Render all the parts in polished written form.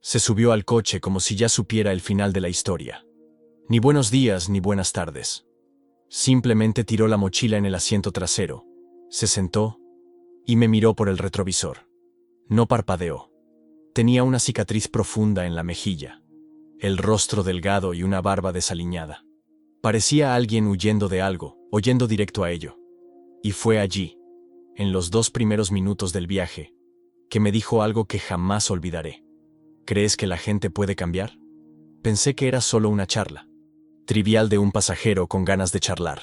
Se subió al coche como si ya supiera el final de la historia. Ni buenos días ni buenas tardes. Simplemente tiró la mochila en el asiento trasero, se sentó y me miró por el retrovisor. No parpadeó. Tenía una cicatriz profunda en la mejilla, el rostro delgado y una barba desaliñada. Parecía alguien huyendo de algo, o yendo directo a ello. Y fue allí, en los 2 primeros minutos del viaje, que me dijo algo que jamás olvidaré. ¿Crees que la gente puede cambiar? Pensé que era solo una charla trivial de un pasajero con ganas de charlar,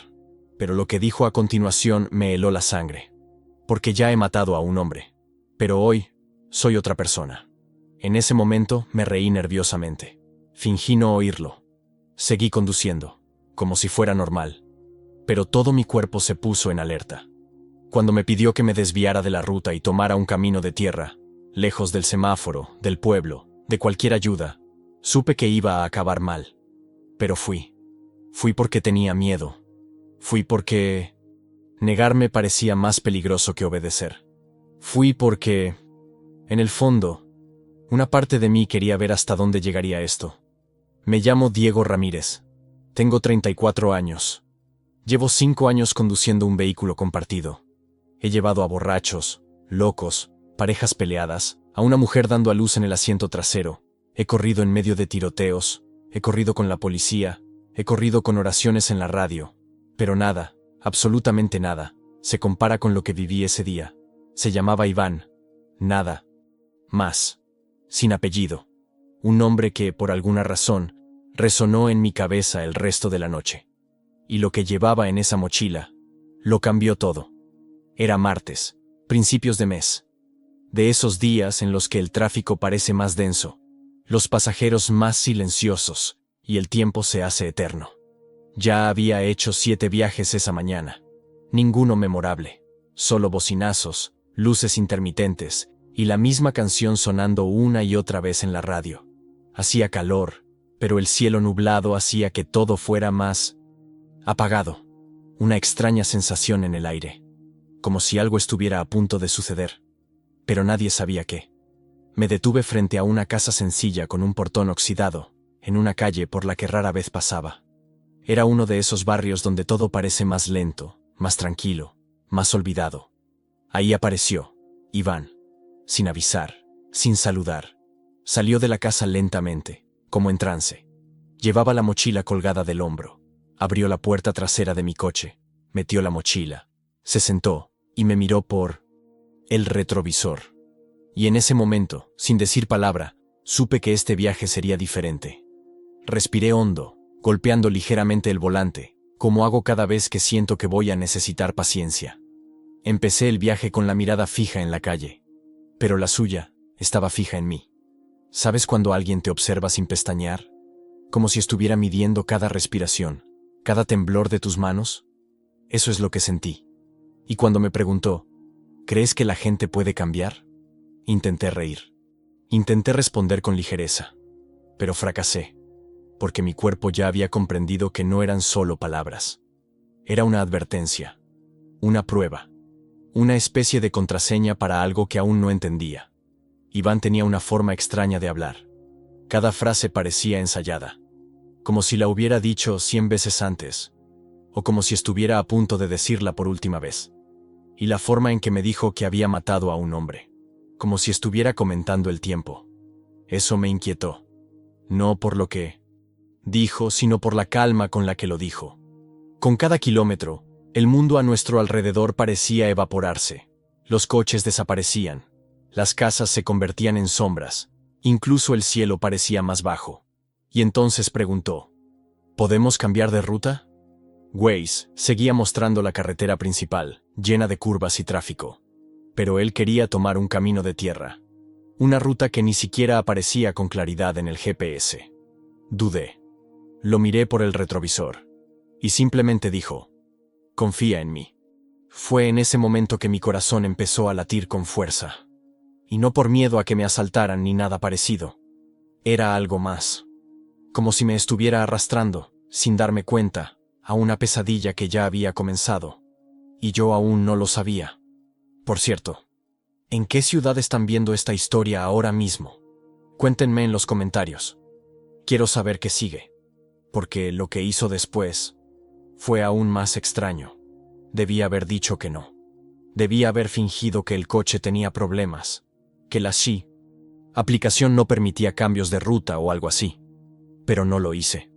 pero lo que dijo a continuación me heló la sangre. Porque ya he matado a un hombre, pero hoy soy otra persona. En ese momento me reí nerviosamente. Fingí no oírlo. Seguí conduciendo, como si fuera normal. Pero todo mi cuerpo se puso en alerta. Cuando me pidió que me desviara de la ruta y tomara un camino de tierra, lejos del semáforo, del pueblo, de cualquier ayuda, supe que iba a acabar mal. Pero fui. Fui porque tenía miedo. Fui porque negarme parecía más peligroso que obedecer. Fui porque, en el fondo, una parte de mí quería ver hasta dónde llegaría esto. Me llamo Diego Ramírez. Tengo 34 años. Llevo 5 años conduciendo un vehículo compartido. He llevado a borrachos, locos, parejas peleadas, a una mujer dando a luz en el asiento trasero. He corrido en medio de tiroteos, he corrido con la policía, he corrido con oraciones en la radio. Pero nada, absolutamente nada, se compara con lo que viví ese día. Se llamaba Iván. Nada más. Sin apellido. Un nombre que, por alguna razón, resonó en mi cabeza el resto de la noche. Y lo que llevaba en esa mochila, lo cambió todo. Era martes, principios de mes. De esos días en los que el tráfico parece más denso, los pasajeros más silenciosos, y el tiempo se hace eterno. Ya había hecho 7 viajes esa mañana. Ninguno memorable. Solo bocinazos, luces intermitentes, y la misma canción sonando una y otra vez en la radio. Hacía calor, pero el cielo nublado hacía que todo fuera más apagado. Una extraña sensación en el aire. Como si algo estuviera a punto de suceder. Pero nadie sabía qué. Me detuve frente a una casa sencilla con un portón oxidado, en una calle por la que rara vez pasaba. Era uno de esos barrios donde todo parece más lento, más tranquilo, más olvidado. Ahí apareció Iván, sin avisar, sin saludar. Salió de la casa lentamente, como en trance. Llevaba la mochila colgada del hombro. Abrió la puerta trasera de mi coche, metió la mochila, se sentó y me miró por el retrovisor. Y en ese momento, sin decir palabra, supe que este viaje sería diferente. Respiré hondo, golpeando ligeramente el volante, como hago cada vez que siento que voy a necesitar paciencia. Empecé el viaje con la mirada fija en la calle, pero la suya estaba fija en mí. ¿Sabes cuando alguien te observa sin pestañear? Como si estuviera midiendo cada respiración, cada temblor de tus manos. Eso es lo que sentí. Y cuando me preguntó, ¿crees que la gente puede cambiar? Intenté reír. Intenté responder con ligereza, pero fracasé, porque mi cuerpo ya había comprendido que no eran solo palabras. Era una advertencia, una prueba, una especie de contraseña para algo que aún no entendía. Iván tenía una forma extraña de hablar. Cada frase parecía ensayada, como si la hubiera dicho 100 veces antes, o como si estuviera a punto de decirla por última vez. Y la forma en que me dijo que había matado a un hombre, como si estuviera comentando el tiempo. Eso me inquietó. No por lo que dijo, sino por la calma con la que lo dijo. Con cada kilómetro, el mundo a nuestro alrededor parecía evaporarse. Los coches desaparecían. Las casas se convertían en sombras. Incluso el cielo parecía más bajo. Y entonces preguntó, ¿podemos cambiar de ruta? Waze seguía mostrando la carretera principal, llena de curvas y tráfico. Pero él quería tomar un camino de tierra. Una ruta que ni siquiera aparecía con claridad en el GPS. Dudé. Lo miré por el retrovisor. Y simplemente dijo, confía en mí. Fue en ese momento que mi corazón empezó a latir con fuerza. Y no por miedo a que me asaltaran ni nada parecido. Era algo más. Como si me estuviera arrastrando, sin darme cuenta, a una pesadilla que ya había comenzado. Y yo aún no lo sabía. Por cierto, ¿en qué ciudad están viendo esta historia ahora mismo? Cuéntenme en los comentarios. Quiero saber qué sigue, porque lo que hizo después fue aún más extraño. Debía haber dicho que no. Debía haber fingido que el coche tenía problemas, que la aplicación no permitía cambios de ruta o algo así. Pero no lo hice.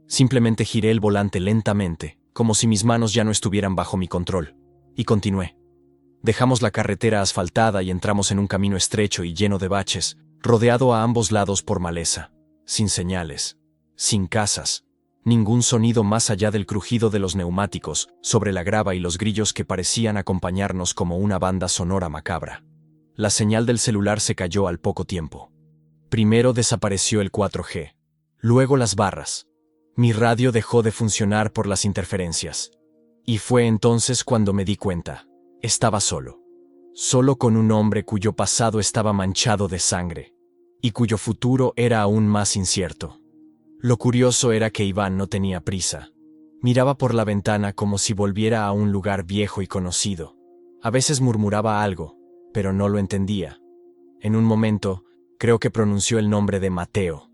Simplemente giré el volante lentamente, como si mis manos ya no estuvieran bajo mi control, y continué. Dejamos la carretera asfaltada y entramos en un camino estrecho y lleno de baches, rodeado a ambos lados por maleza, sin señales, sin casas, ningún sonido más allá del crujido de los neumáticos sobre la grava y los grillos que parecían acompañarnos como una banda sonora macabra. La señal del celular se cayó al poco tiempo. Primero desapareció el 4G, luego las barras. Mi radio dejó de funcionar por las interferencias. Y fue entonces cuando me di cuenta. Estaba solo. Solo con un hombre cuyo pasado estaba manchado de sangre, y cuyo futuro era aún más incierto. Lo curioso era que Iván no tenía prisa. Miraba por la ventana como si volviera a un lugar viejo y conocido. A veces murmuraba algo, pero no lo entendía. En un momento, creo que pronunció el nombre de Mateo,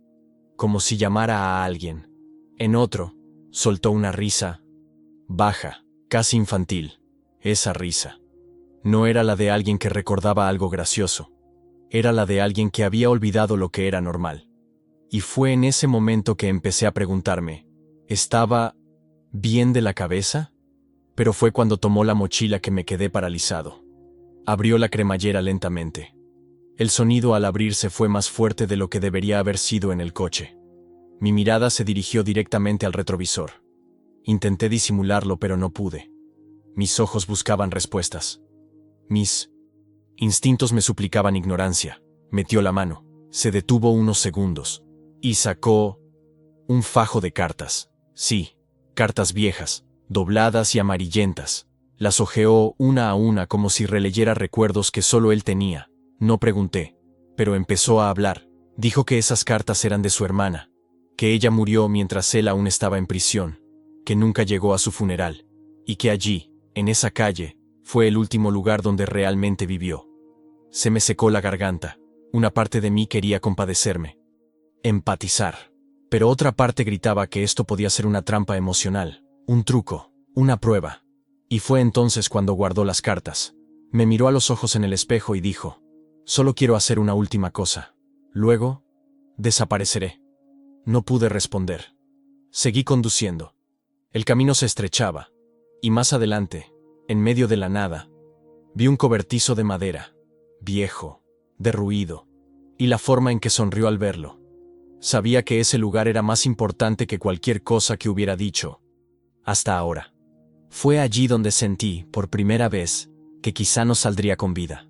como si llamara a alguien. En otro, soltó una risa baja, casi infantil. Esa risa no era la de alguien que recordaba algo gracioso. Era la de alguien que había olvidado lo que era normal. Y fue en ese momento que empecé a preguntarme, ¿estaba bien de la cabeza? Pero fue cuando tomó la mochila que me quedé paralizado. Abrió la cremallera lentamente. El sonido al abrirse fue más fuerte de lo que debería haber sido en el coche. Mi mirada se dirigió directamente al retrovisor. Intenté disimularlo, pero no pude. Mis ojos buscaban respuestas. Mis instintos me suplicaban ignorancia. Metió la mano, se detuvo unos segundos, y sacó un fajo de cartas. Sí, cartas viejas, dobladas y amarillentas. Las hojeó una a una como si releyera recuerdos que solo él tenía. No pregunté, pero empezó a hablar. Dijo que esas cartas eran de su hermana, que ella murió mientras él aún estaba en prisión, que nunca llegó a su funeral, y que allí, en esa calle, fue el último lugar donde realmente vivió. Se me secó la garganta. Una parte de mí quería compadecerme, empatizar, pero otra parte gritaba que esto podía ser una trampa emocional, un truco, una prueba. Y fue entonces cuando guardó las cartas. Me miró a los ojos en el espejo y dijo, «Solo quiero hacer una última cosa. Luego, desapareceré». No pude responder. Seguí conduciendo. El camino se estrechaba, y más adelante, en medio de la nada, vi un cobertizo de madera, viejo, derruido, y la forma en que sonrió al verlo. Sabía que ese lugar era más importante que cualquier cosa que hubiera dicho hasta ahora. Fue allí donde sentí, por primera vez, que quizá no saldría con vida.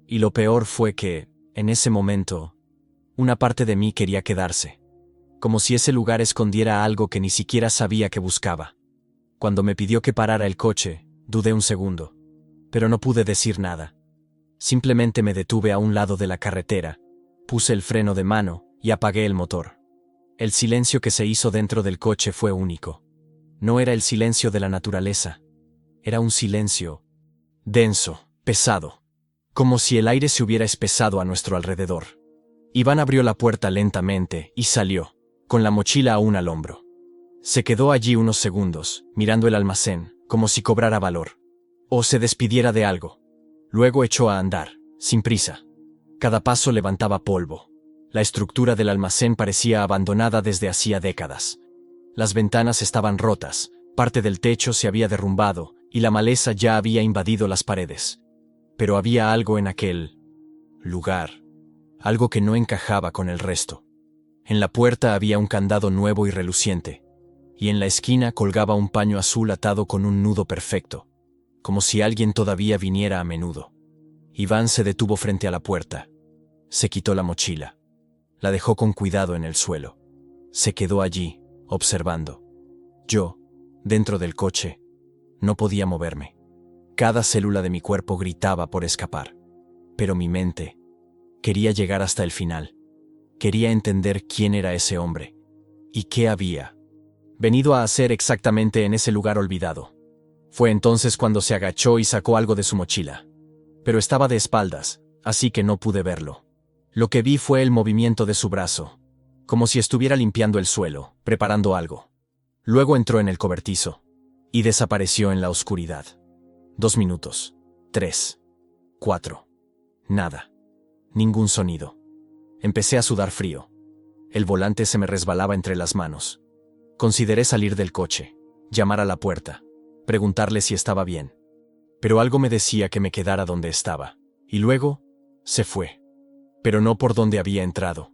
Y lo peor fue que, en ese momento, una parte de mí quería quedarse, como si ese lugar escondiera algo que ni siquiera sabía que buscaba. Cuando me pidió que parara el coche, dudé un segundo, pero no pude decir nada. Simplemente me detuve a un lado de la carretera, puse el freno de mano y apagué el motor. El silencio que se hizo dentro del coche fue único. No era el silencio de la naturaleza. Era un silencio denso, pesado, como si el aire se hubiera espesado a nuestro alrededor. Iván abrió la puerta lentamente y salió, con la mochila aún al hombro. Se quedó allí unos segundos, mirando el almacén, como si cobrara valor, o se despidiera de algo. Luego echó a andar, sin prisa. Cada paso levantaba polvo. La estructura del almacén parecía abandonada desde hacía décadas. Las ventanas estaban rotas, parte del techo se había derrumbado, y la maleza ya había invadido las paredes. Pero había algo en aquel lugar, algo que no encajaba con el resto. En la puerta había un candado nuevo y reluciente, y en la esquina colgaba un paño azul atado con un nudo perfecto, como si alguien todavía viniera a menudo. Iván se detuvo frente a la puerta. Se quitó la mochila. La dejó con cuidado en el suelo. Se quedó allí, observando. Yo, dentro del coche, no podía moverme. Cada célula de mi cuerpo gritaba por escapar. Pero mi mente quería llegar hasta el final. Quería entender quién era ese hombre y qué había venido a hacer exactamente en ese lugar olvidado. Fue entonces cuando se agachó y sacó algo de su mochila. Pero estaba de espaldas, así que no pude verlo. Lo que vi fue el movimiento de su brazo, como si estuviera limpiando el suelo, preparando algo. Luego entró en el cobertizo y desapareció en la oscuridad. 2 minutos. 3. 4. Nada. Ningún sonido. Empecé a sudar frío. El volante se me resbalaba entre las manos. Consideré salir del coche, llamar a la puerta, preguntarle si estaba bien. Pero algo me decía que me quedara donde estaba. Y luego, se fue. Pero no por donde había entrado.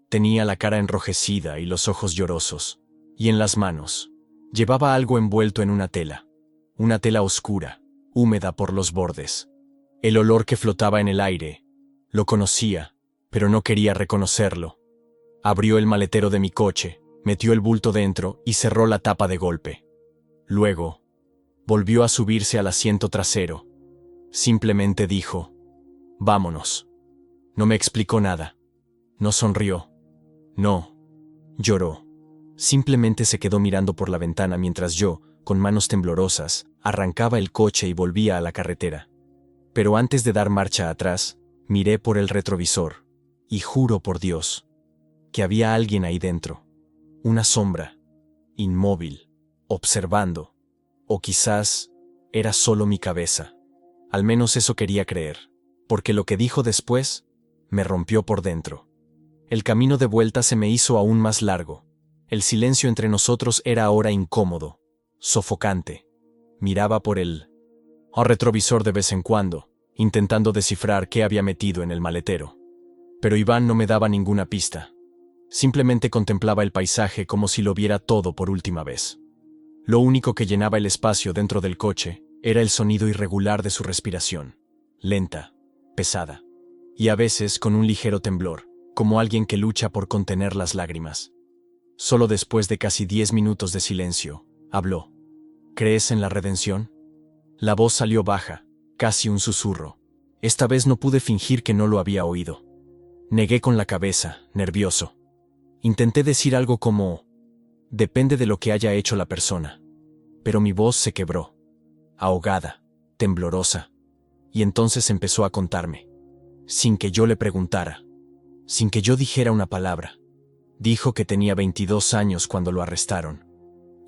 Tenía la cara enrojecida y los ojos llorosos. Y en las manos, llevaba algo envuelto en una tela. Una tela oscura, húmeda por los bordes. El olor que flotaba en el aire. Lo conocía, pero no quería reconocerlo. Abrió el maletero de mi coche, metió el bulto dentro y cerró la tapa de golpe. Luego, volvió a subirse al asiento trasero. Simplemente dijo: «Vámonos». No me explicó nada. No sonrió. No lloró. Simplemente se quedó mirando por la ventana mientras yo, con manos temblorosas, arrancaba el coche y volvía a la carretera. Pero antes de dar marcha atrás, miré por el retrovisor, y juro por Dios, que había alguien ahí dentro. Una sombra, inmóvil, observando. O quizás era solo mi cabeza. Al menos eso quería creer, porque lo que dijo después me rompió por dentro. El camino de vuelta se me hizo aún más largo. El silencio entre nosotros era ahora incómodo, sofocante. Miraba por el retrovisor de vez en cuando, intentando descifrar qué había metido en el maletero. Pero Iván no me daba ninguna pista. Simplemente contemplaba el paisaje como si lo viera todo por última vez. Lo único que llenaba el espacio dentro del coche era el sonido irregular de su respiración, lenta, pesada, y a veces con un ligero temblor, como alguien que lucha por contener las lágrimas. Solo después de casi 10 minutos de silencio, habló. «¿Crees en la redención?». La voz salió baja, casi un susurro. Esta vez no pude fingir que no lo había oído. Negué con la cabeza, nervioso. Intenté decir algo como: «Depende de lo que haya hecho la persona». Pero mi voz se quebró, ahogada, temblorosa. Y entonces empezó a contarme, sin que yo le preguntara, sin que yo dijera una palabra. Dijo que tenía 22 años cuando lo arrestaron.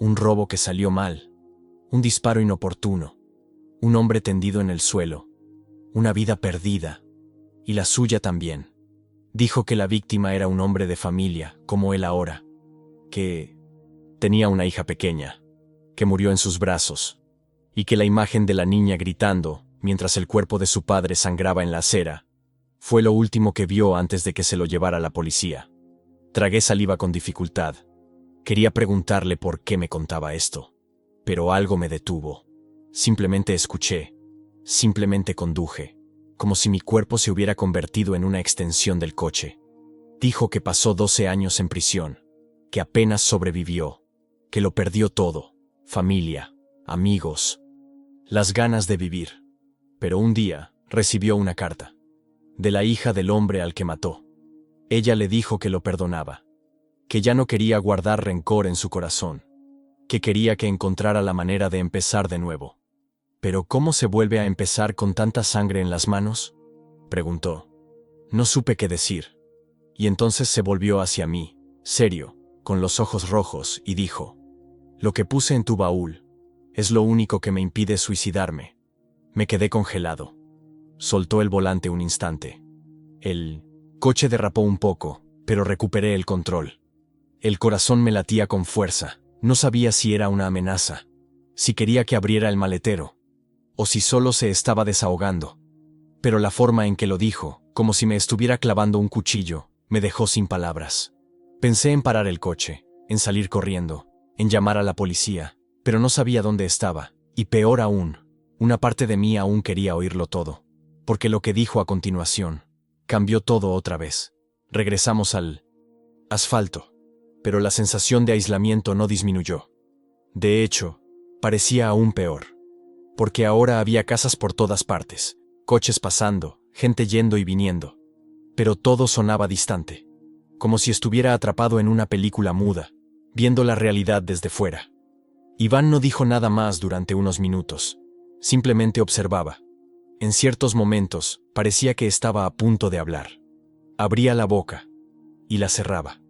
Un robo que salió mal. Un disparo inoportuno. Un hombre tendido en el suelo. Una vida perdida. Y la suya también. Dijo que la víctima era un hombre de familia, como él ahora. Que tenía una hija pequeña, que murió en sus brazos. Y que la imagen de la niña gritando, mientras el cuerpo de su padre sangraba en la acera, fue lo último que vio antes de que se lo llevara la policía. Tragué saliva con dificultad. Quería preguntarle por qué me contaba esto, pero algo me detuvo. Simplemente escuché, simplemente conduje, como si mi cuerpo se hubiera convertido en una extensión del coche. Dijo que pasó 12 años en prisión, que apenas sobrevivió, que lo perdió todo, familia, amigos, las ganas de vivir. Pero un día recibió una carta, de la hija del hombre al que mató. Ella le dijo que lo perdonaba, que ya no quería guardar rencor en su corazón, que quería que encontrara la manera de empezar de nuevo. «¿Pero cómo se vuelve a empezar con tanta sangre en las manos?», preguntó. No supe qué decir. Y entonces se volvió hacia mí, serio, con los ojos rojos, y dijo: «Lo que puse en tu baúl es lo único que me impide suicidarme». Me quedé congelado. Soltó el volante un instante. El coche derrapó un poco, pero recuperé el control. El corazón me latía con fuerza. No sabía si era una amenaza, si quería que abriera el maletero, o si solo se estaba desahogando. Pero la forma en que lo dijo, como si me estuviera clavando un cuchillo, me dejó sin palabras. Pensé en parar el coche, en salir corriendo, en llamar a la policía, pero no sabía dónde estaba, y peor aún, una parte de mí aún quería oírlo todo, porque lo que dijo a continuación cambió todo otra vez. Regresamos al asfalto, pero la sensación de aislamiento no disminuyó. De hecho, parecía aún peor, porque ahora había casas por todas partes, coches pasando, gente yendo y viniendo. Pero todo sonaba distante, como si estuviera atrapado en una película muda, viendo la realidad desde fuera. Iván no dijo nada más durante unos minutos, simplemente observaba. En ciertos momentos, parecía que estaba a punto de hablar. Abría la boca y la cerraba,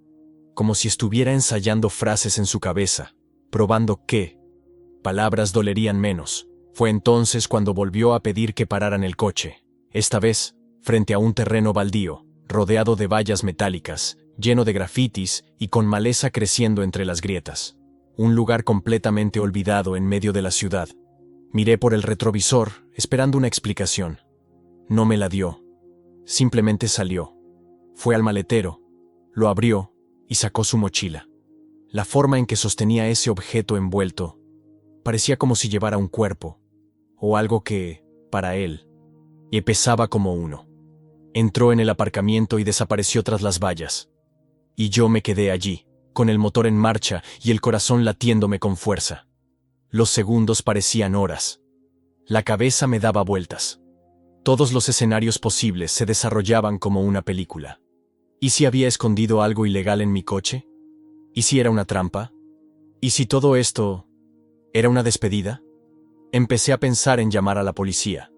como si estuviera ensayando frases en su cabeza, probando qué palabras dolerían menos. Fue entonces cuando volvió a pedir que pararan el coche, esta vez frente a un terreno baldío, rodeado de vallas metálicas, lleno de grafitis y con maleza creciendo entre las grietas. Un lugar completamente olvidado en medio de la ciudad. Miré por el retrovisor, esperando una explicación. No me la dio. Simplemente salió. Fue al maletero, lo abrió y sacó su mochila. La forma en que sostenía ese objeto envuelto parecía como si llevara un cuerpo, o algo que, para él, pesaba como uno. Entró en el aparcamiento y desapareció tras las vallas. Y yo me quedé allí, con el motor en marcha y el corazón latiéndome con fuerza. Los segundos parecían horas. La cabeza me daba vueltas. Todos los escenarios posibles se desarrollaban como una película. ¿Y si había escondido algo ilegal en mi coche? ¿Y si era una trampa? ¿Y si todo esto era una despedida? Empecé a pensar en llamar a la policía.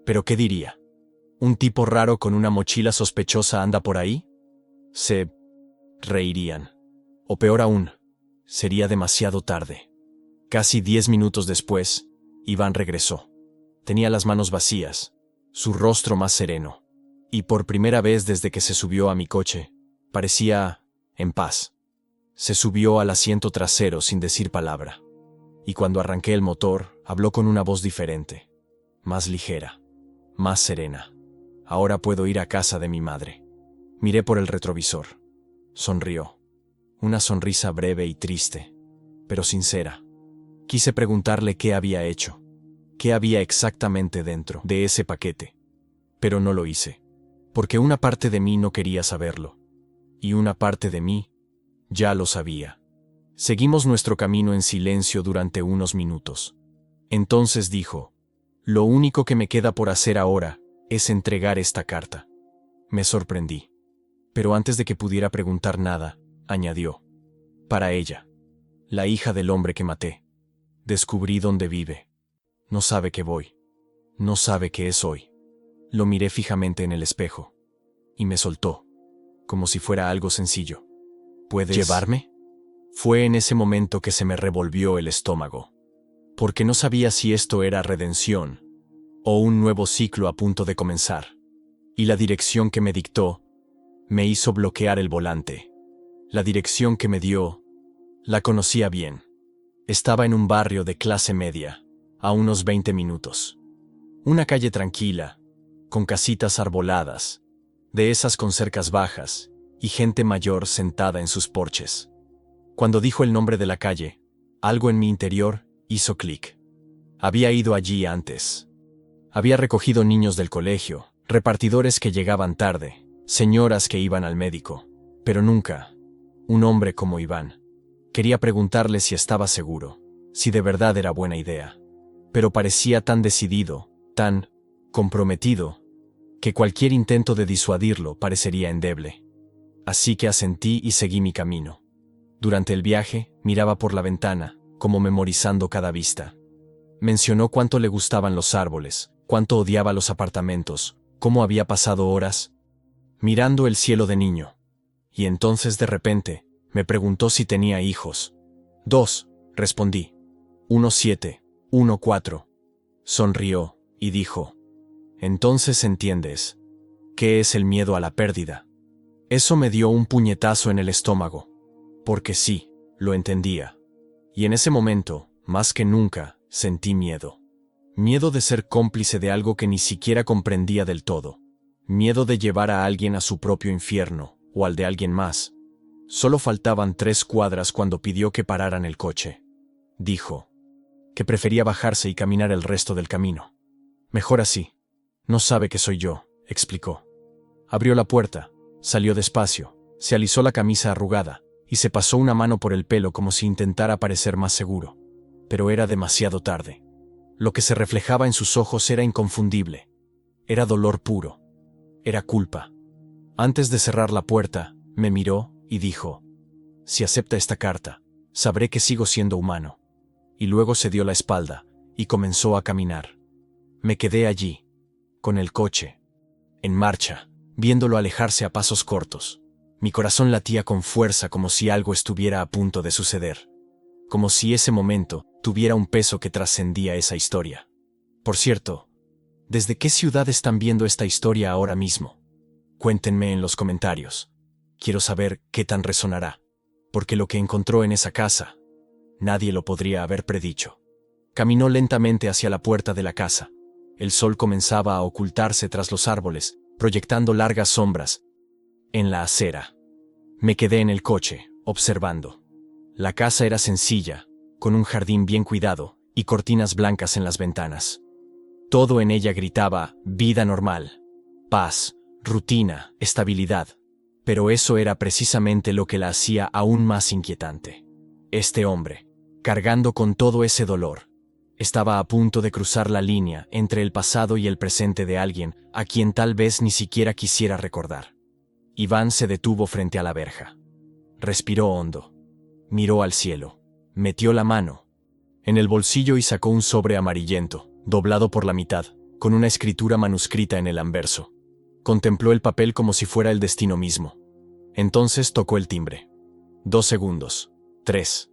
¿Pero qué diría? ¿Un tipo raro con una mochila sospechosa anda por ahí? Se reirían. O peor aún, sería demasiado tarde. Casi 10 minutos después, Iván regresó. Tenía las manos vacías, su rostro más sereno, y por primera vez desde que se subió a mi coche, parecía en paz. Se subió al asiento trasero sin decir palabra, y cuando arranqué el motor, habló con una voz diferente, más ligera, más serena. Ahora puedo ir a casa de mi madre. Miré por el retrovisor. Sonrió. Una sonrisa breve y triste, pero sincera. Quise preguntarle qué había hecho, qué había exactamente dentro de ese paquete, pero no lo hice, porque una parte de mí no quería saberlo, y una parte de mí ya lo sabía. Seguimos nuestro camino en silencio durante unos minutos. Entonces dijo, «Lo único que me queda por hacer ahora es entregar esta carta». Me sorprendí, pero antes de que pudiera preguntar nada, añadió, «Para ella, la hija del hombre que maté. Descubrí dónde vive. No sabe que voy. No sabe qué es hoy». Lo miré fijamente en el espejo, y me soltó, como si fuera algo sencillo. «¿Puedes llevarme?». Fue en ese momento que se me revolvió el estómago, porque no sabía si esto era redención o un nuevo ciclo a punto de comenzar. Y la dirección que me dictó me hizo bloquear el volante. La dirección que me dio, la conocía bien. Estaba en un barrio de clase media, a unos 20 minutos. Una calle tranquila, con casitas arboladas, de esas con cercas bajas, y gente mayor sentada en sus porches. Cuando dijo el nombre de la calle, algo en mi interior hizo clic. Había ido allí antes. Había recogido niños del colegio, repartidores que llegaban tarde, señoras que iban al médico, pero nunca un hombre como Iván. Quería preguntarle si estaba seguro, si de verdad era buena idea, pero parecía tan decidido, tan comprometido, que cualquier intento de disuadirlo parecería endeble. Así que asentí y seguí mi camino. Durante el viaje, miraba por la ventana, como memorizando cada vista. Mencionó cuánto le gustaban los árboles, cuánto odiaba los apartamentos, cómo había pasado horas mirando el cielo de niño. Y entonces de repente, me preguntó si tenía hijos. 2, respondí. 1 7, 1 4. Sonrió y dijo, entonces entiendes qué es el miedo a la pérdida. Eso me dio un puñetazo en el estómago, porque sí, lo entendía. Y en ese momento, más que nunca, sentí miedo. Miedo de ser cómplice de algo que ni siquiera comprendía del todo. Miedo de llevar a alguien a su propio infierno, o al de alguien más. Solo faltaban 3 cuadras cuando pidió que pararan el coche. Dijo que prefería bajarse y caminar el resto del camino. Mejor así. No sabe que soy yo, explicó. Abrió la puerta, salió despacio, se alisó la camisa arrugada, y se pasó una mano por el pelo como si intentara parecer más seguro. Pero era demasiado tarde. Lo que se reflejaba en sus ojos era inconfundible. Era dolor puro. Era culpa. Antes de cerrar la puerta, me miró y dijo, si acepta esta carta, sabré que sigo siendo humano. Y luego se dio la espalda y comenzó a caminar. Me quedé allí, con el coche en marcha, viéndolo alejarse a pasos cortos. Mi corazón latía con fuerza como si algo estuviera a punto de suceder. Como si ese momento tuviera un peso que trascendía esa historia. Por cierto, ¿desde qué ciudad están viendo esta historia ahora mismo? Cuéntenme en los comentarios. Quiero saber qué tan resonará, porque lo que encontró en esa casa, nadie lo podría haber predicho. Caminó lentamente hacia la puerta de la casa. El sol comenzaba a ocultarse tras los árboles, proyectando largas sombras en la acera. Me quedé en el coche, observando. La casa era sencilla, con un jardín bien cuidado y cortinas blancas en las ventanas. Todo en ella gritaba vida normal, paz, rutina, estabilidad. Pero eso era precisamente lo que la hacía aún más inquietante. Este hombre, cargando con todo ese dolor, estaba a punto de cruzar la línea entre el pasado y el presente de alguien a quien tal vez ni siquiera quisiera recordar. Iván se detuvo frente a la verja. Respiró hondo. Miró al cielo. Metió la mano en el bolsillo y sacó un sobre amarillento, doblado por la mitad, con una escritura manuscrita en el anverso. Contempló el papel como si fuera el destino mismo. Entonces tocó el timbre. 2 segundos. 3.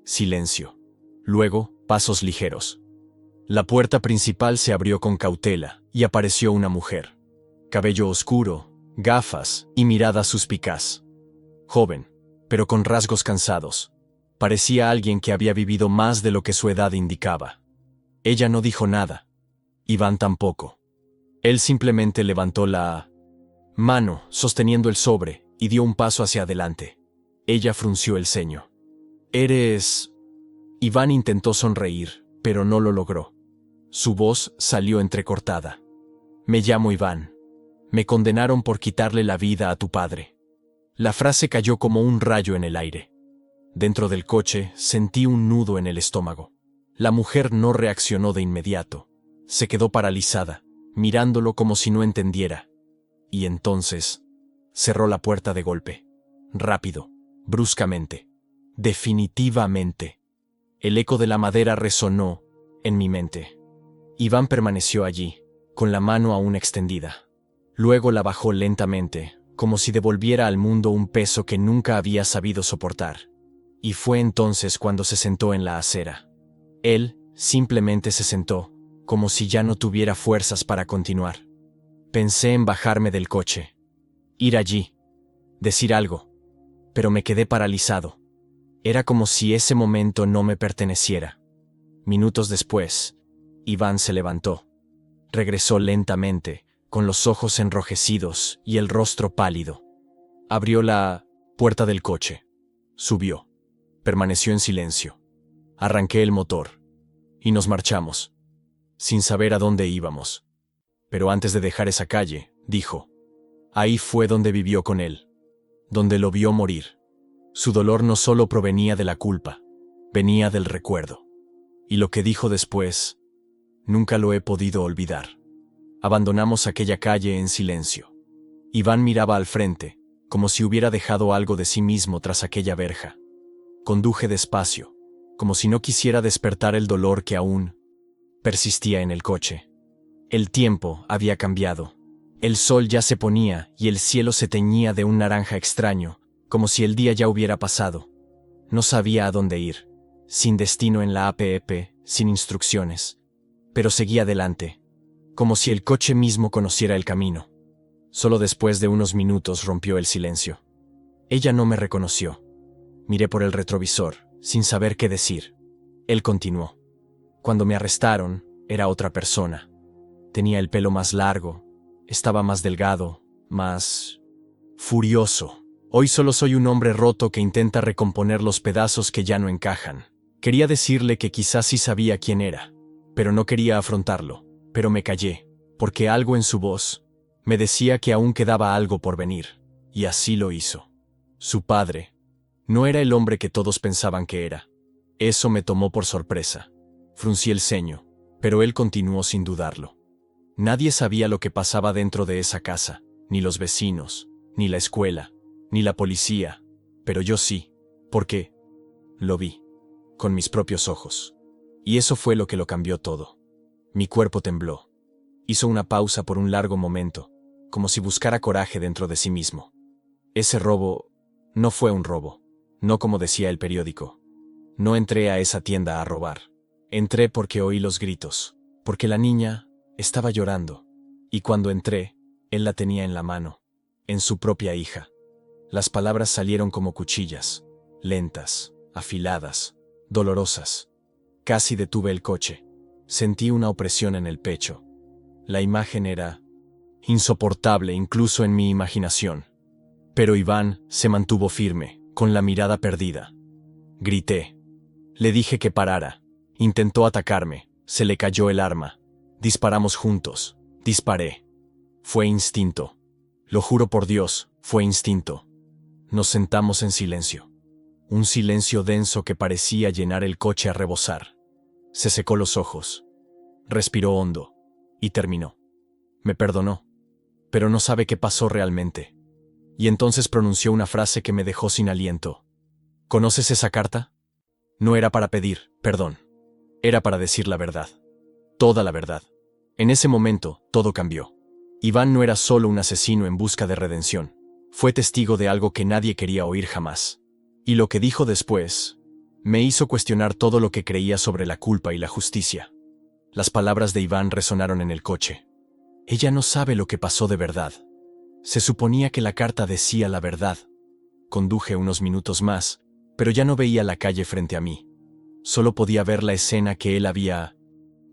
Silencio. Luego, pasos ligeros. La puerta principal se abrió con cautela y apareció una mujer. Cabello oscuro, gafas y mirada suspicaz. Joven, pero con rasgos cansados. Parecía alguien que había vivido más de lo que su edad indicaba. Ella no dijo nada. Iván tampoco. Él simplemente levantó la mano, sosteniendo el sobre, y dio un paso hacia adelante. Ella frunció el ceño. «¿Eres...?» Iván intentó sonreír, pero no lo logró. Su voz salió entrecortada. «Me llamo Iván. Me condenaron por quitarle la vida a tu padre». La frase cayó como un rayo en el aire. Dentro del coche sentí un nudo en el estómago. La mujer no reaccionó de inmediato. Se quedó paralizada, mirándolo como si no entendiera. Y entonces cerró la puerta de golpe. Rápido, bruscamente. Definitivamente. El eco de la madera resonó en mi mente. Iván permaneció allí, con la mano aún extendida. Luego la bajó lentamente, como si devolviera al mundo un peso que nunca había sabido soportar. Y fue entonces cuando se sentó en la acera. Él simplemente se sentó, como si ya no tuviera fuerzas para continuar. Pensé en bajarme del coche, ir allí, decir algo, pero me quedé paralizado. Era como si ese momento no me perteneciera. Minutos después, Iván se levantó. Regresó lentamente, con los ojos enrojecidos y el rostro pálido. Abrió la puerta del coche. Subió. Permaneció en silencio. Arranqué el motor. Y nos marchamos, sin saber a dónde íbamos. Pero antes de dejar esa calle, dijo, ahí fue donde vivió con él, donde lo vio morir. Su dolor no solo provenía de la culpa, venía del recuerdo. Y lo que dijo después, nunca lo he podido olvidar. Abandonamos aquella calle en silencio. Iván miraba al frente, como si hubiera dejado algo de sí mismo tras aquella verja. Conduje despacio, como si no quisiera despertar el dolor que aún persistía en el coche. El tiempo había cambiado. El sol ya se ponía y el cielo se teñía de un naranja extraño, como si el día ya hubiera pasado. No sabía a dónde ir, sin destino en la APP, sin instrucciones. Pero seguía adelante, como si el coche mismo conociera el camino. Solo después de unos minutos rompió el silencio. Ella no me reconoció. Miré por el retrovisor, sin saber qué decir. Él continuó. Cuando me arrestaron, era otra persona. Tenía el pelo más largo, estaba más delgado, más furioso. Hoy solo soy un hombre roto que intenta recomponer los pedazos que ya no encajan. Quería decirle que quizás sí sabía quién era, pero no quería afrontarlo. Pero me callé, porque algo en su voz me decía que aún quedaba algo por venir, y así lo hizo. Su padre no era el hombre que todos pensaban que era. Eso me tomó por sorpresa. Fruncí el ceño, pero él continuó sin dudarlo. Nadie sabía lo que pasaba dentro de esa casa, ni los vecinos, ni la escuela, ni la policía, pero yo sí, porque lo vi, con mis propios ojos. Y eso fue lo que lo cambió todo. Mi cuerpo tembló. Hizo una pausa por un largo momento, como si buscara coraje dentro de sí mismo. Ese robo no fue un robo, no como decía el periódico. No entré a esa tienda a robar. Entré porque oí los gritos, porque la niña estaba llorando, y cuando entré, él la tenía en la mano, en su propia hija. Las palabras salieron como cuchillas, lentas, afiladas, dolorosas. Casi detuve el coche. Sentí una opresión en el pecho. La imagen era insoportable incluso en mi imaginación. Pero Iván se mantuvo firme, con la mirada perdida. Grité. Le dije que parara. Intentó atacarme. Se le cayó el arma. Disparamos juntos. Disparé. Fue instinto. Lo juro por Dios, fue instinto. Nos sentamos en silencio. Un silencio denso que parecía llenar el coche a rebosar. Se secó los ojos. Respiró hondo. Y terminó. Me perdonó. Pero no sabe qué pasó realmente. Y entonces pronunció una frase que me dejó sin aliento. ¿Conoces esa carta? No era para pedir perdón. Era para decir la verdad. Toda la verdad. En ese momento, todo cambió. Iván no era solo un asesino en busca de redención. Fue testigo de algo que nadie quería oír jamás. Y lo que dijo después me hizo cuestionar todo lo que creía sobre la culpa y la justicia. Las palabras de Iván resonaron en el coche. Ella no sabe lo que pasó de verdad. Se suponía que la carta decía la verdad. Conduje unos minutos más, pero ya no veía la calle frente a mí. Solo podía ver la escena que él había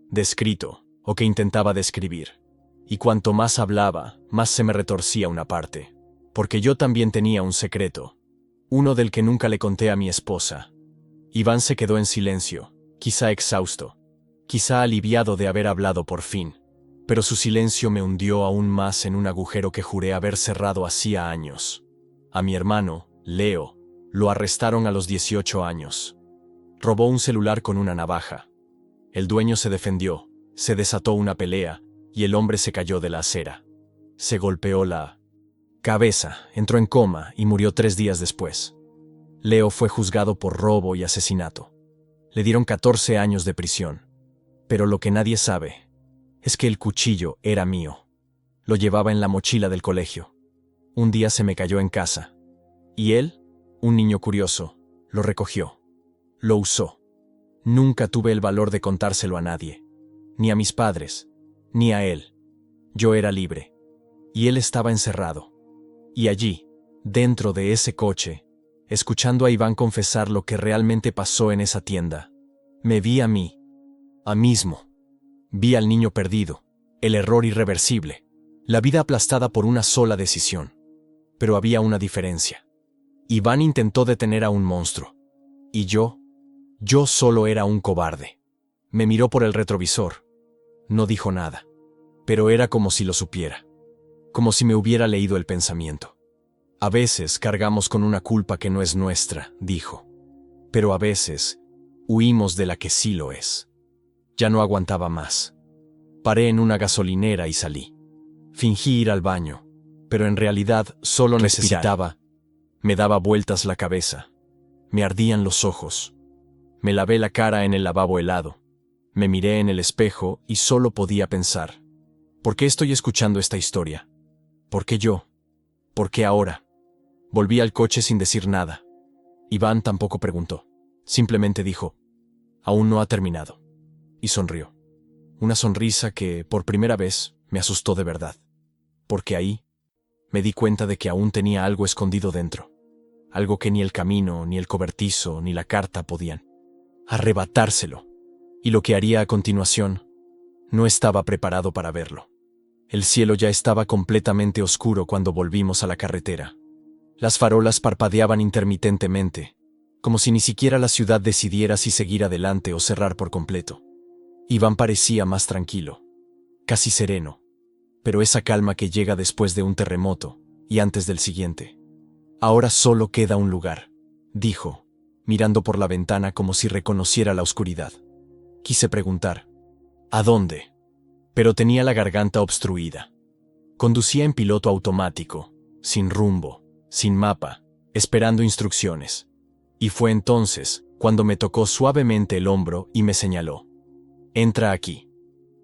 descrito, o que intentaba describir. Y cuanto más hablaba, más se me retorcía una parte. Porque yo también tenía un secreto. Uno del que nunca le conté a mi esposa. Iván se quedó en silencio, quizá exhausto, quizá aliviado de haber hablado por fin. Pero su silencio me hundió aún más en un agujero que juré haber cerrado hacía años. A mi hermano, Leo, lo arrestaron a los 18 años. Robó un celular con una navaja. El dueño se defendió, se desató una pelea, y el hombre se cayó de la acera. Se golpeó la cabeza, entró en coma y murió 3 días después. Leo fue juzgado por robo y asesinato. Le dieron 14 años de prisión. Pero lo que nadie sabe es que el cuchillo era mío. Lo llevaba en la mochila del colegio. Un día se me cayó en casa. Y él, un niño curioso, lo recogió. Lo usó. Nunca tuve el valor de contárselo a nadie. Ni a mis padres, ni a él. Yo era libre. Y él estaba encerrado. Y allí, dentro de ese coche, escuchando a Iván confesar lo que realmente pasó en esa tienda, me vi a mí mismo. Vi al niño perdido, el error irreversible, la vida aplastada por una sola decisión. Pero había una diferencia. Iván intentó detener a un monstruo. Y yo solo era un cobarde. Me miró por el retrovisor. No dijo nada. Pero era como si lo supiera. Como si me hubiera leído el pensamiento. A veces cargamos con una culpa que no es nuestra, dijo. Pero a veces huimos de la que sí lo es. Ya no aguantaba más. Paré en una gasolinera y salí. Fingí ir al baño, pero en realidad solo necesitaba. Me daba vueltas la cabeza. Me ardían los ojos. Me lavé la cara en el lavabo helado. Me miré en el espejo y solo podía pensar. ¿Por qué estoy escuchando esta historia? ¿Por qué yo? ¿Por qué ahora? Volví al coche sin decir nada. Iván tampoco preguntó. Simplemente dijo, aún no ha terminado. Y sonrió. Una sonrisa que, por primera vez, me asustó de verdad. Porque ahí me di cuenta de que aún tenía algo escondido dentro. Algo que ni el camino, ni el cobertizo, ni la carta podían arrebatárselo. Y lo que haría a continuación, no estaba preparado para verlo. El cielo ya estaba completamente oscuro cuando volvimos a la carretera. Las farolas parpadeaban intermitentemente, como si ni siquiera la ciudad decidiera si seguir adelante o cerrar por completo. Iván parecía más tranquilo, casi sereno, pero esa calma que llega después de un terremoto y antes del siguiente. Ahora solo queda un lugar, dijo, mirando por la ventana como si reconociera la oscuridad. Quise preguntar, ¿a dónde? Pero tenía la garganta obstruida. Conducía en piloto automático, sin rumbo, sin mapa, esperando instrucciones. Y fue entonces cuando me tocó suavemente el hombro y me señaló. Entra aquí.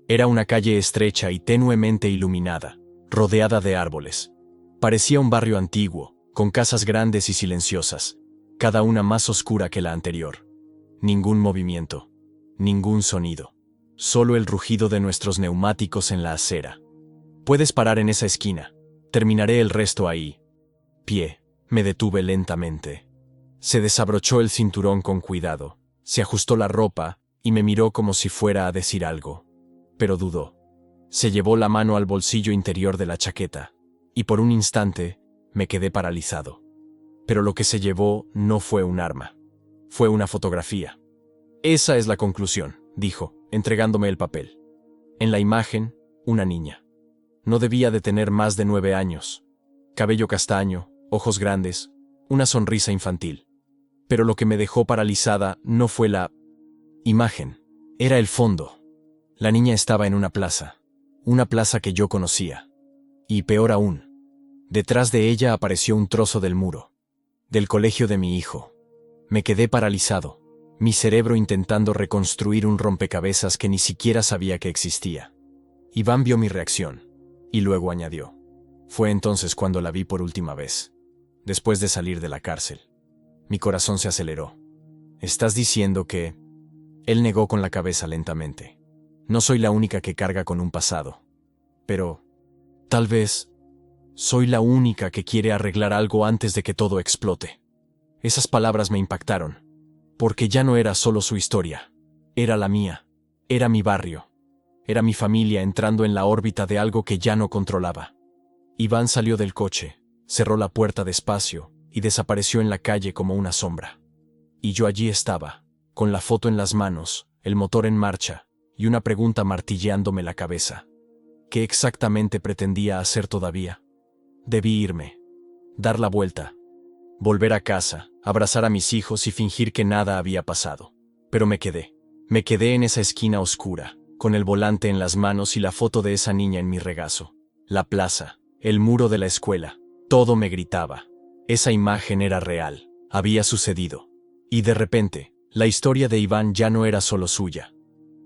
Era una calle estrecha y tenuemente iluminada, rodeada de árboles. Parecía un barrio antiguo, con casas grandes y silenciosas, cada una más oscura que la anterior. Ningún movimiento, ningún sonido, solo el rugido de nuestros neumáticos en la acera. Puedes parar en esa esquina, terminaré el resto ahí. Pie, me detuve lentamente. Se desabrochó el cinturón con cuidado, se ajustó la ropa y me miró como si fuera a decir algo. Pero dudó. Se llevó la mano al bolsillo interior de la chaqueta, y por un instante me quedé paralizado. Pero lo que se llevó no fue un arma. Fue una fotografía. Esa es la conclusión, dijo, entregándome el papel. En la imagen, una niña. No debía de tener más de 9 años. Cabello castaño, ojos grandes, una sonrisa infantil. Pero lo que me dejó paralizada no fue la imagen, era el fondo. La niña estaba en una plaza que yo conocía. Y peor aún, detrás de ella apareció un trozo del muro, del colegio de mi hijo. Me quedé paralizado, mi cerebro intentando reconstruir un rompecabezas que ni siquiera sabía que existía. Iván vio mi reacción, y luego añadió: fue entonces cuando la vi por última vez, después de salir de la cárcel. Mi corazón se aceleró. ¿Estás diciendo que...? Él negó con la cabeza lentamente. No soy la única que carga con un pasado. Pero, tal vez, soy la única que quiere arreglar algo antes de que todo explote. Esas palabras me impactaron, porque ya no era solo su historia, era la mía, era mi barrio, era mi familia entrando en la órbita de algo que ya no controlaba. Iván salió del coche, cerró la puerta despacio y desapareció en la calle como una sombra. Y yo allí estaba, con la foto en las manos, el motor en marcha y una pregunta martilleándome la cabeza. ¿Qué exactamente pretendía hacer todavía? Debí irme, dar la vuelta, volver a casa, abrazar a mis hijos y fingir que nada había pasado. Pero me quedé en esa esquina oscura, con el volante en las manos y la foto de esa niña en mi regazo. La plaza, el muro de la escuela, todo me gritaba. Esa imagen era real, había sucedido. Y de repente, la historia de Iván ya no era solo suya.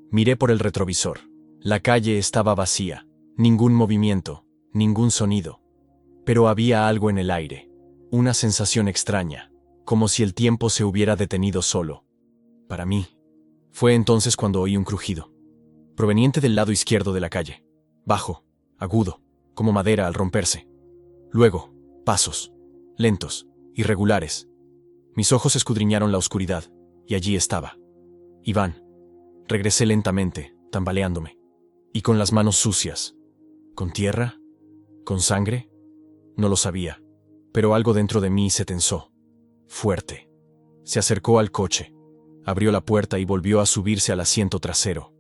Miré por el retrovisor. La calle estaba vacía, ningún movimiento, ningún sonido. Pero había algo en el aire, una sensación extraña, como si el tiempo se hubiera detenido solo. Para mí. Fue entonces cuando oí un crujido, proveniente del lado izquierdo de la calle, bajo, agudo, como madera al romperse. Luego, pasos, lentos, irregulares. Mis ojos escudriñaron la oscuridad, y allí estaba. Iván. Regresé lentamente, tambaleándome, y con las manos sucias. ¿Con tierra? ¿Con sangre? No lo sabía, pero algo dentro de mí se tensó. Fuerte. Se acercó al coche, abrió la puerta y volvió a subirse al asiento trasero.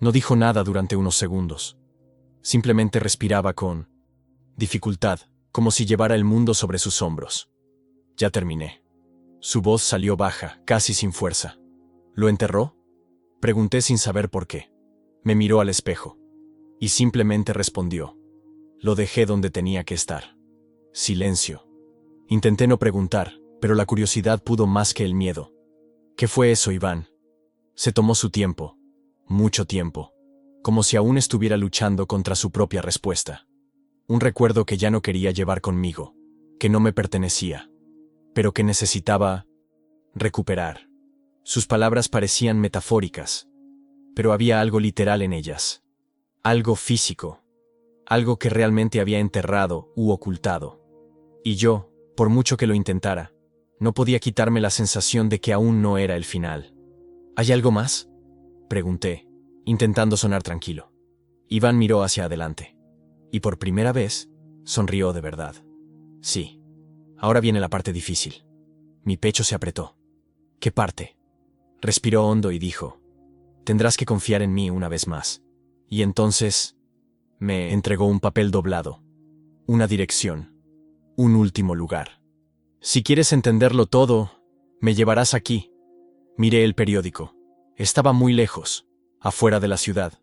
No dijo nada durante unos segundos. Simplemente respiraba con dificultad, como si llevara el mundo sobre sus hombros. Ya terminé. Su voz salió baja, casi sin fuerza. ¿Lo enterró? Pregunté sin saber por qué. Me miró al espejo. Y simplemente respondió. Lo dejé donde tenía que estar. Silencio. Intenté no preguntar, pero la curiosidad pudo más que el miedo. ¿Qué fue eso, Iván? Se tomó su tiempo. Mucho tiempo. Como si aún estuviera luchando contra su propia respuesta. Un recuerdo que ya no quería llevar conmigo, que no me pertenecía, pero que necesitaba recuperar. Sus palabras parecían metafóricas, pero había algo literal en ellas. Algo físico. Algo que realmente había enterrado u ocultado. Y yo, por mucho que lo intentara, no podía quitarme la sensación de que aún no era el final. ¿Hay algo más?, pregunté, intentando sonar tranquilo. Iván miró hacia adelante. Y por primera vez, sonrió de verdad. Sí. Ahora viene la parte difícil. Mi pecho se apretó. ¿Qué parte? Respiró hondo y dijo: tendrás que confiar en mí una vez más. Y entonces, me entregó un papel doblado. Una dirección. Un último lugar. Si quieres entenderlo todo, me llevarás aquí. Miré el periódico. Estaba muy lejos, afuera de la ciudad.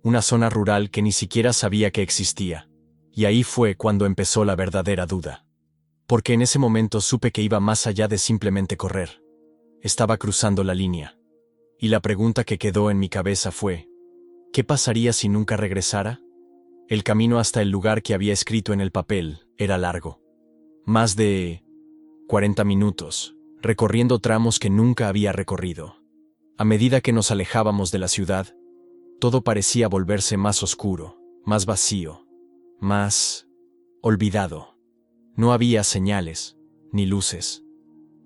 Una zona rural que ni siquiera sabía que existía. Y ahí fue cuando empezó la verdadera duda. Porque en ese momento supe que iba más allá de simplemente correr. Estaba cruzando la línea. Y la pregunta que quedó en mi cabeza fue: ¿qué pasaría si nunca regresara? El camino hasta el lugar que había escrito en el papel era largo. Más de 40 minutos, recorriendo tramos que nunca había recorrido. A medida que nos alejábamos de la ciudad, todo parecía volverse más oscuro, más vacío, más olvidado. No había señales, ni luces.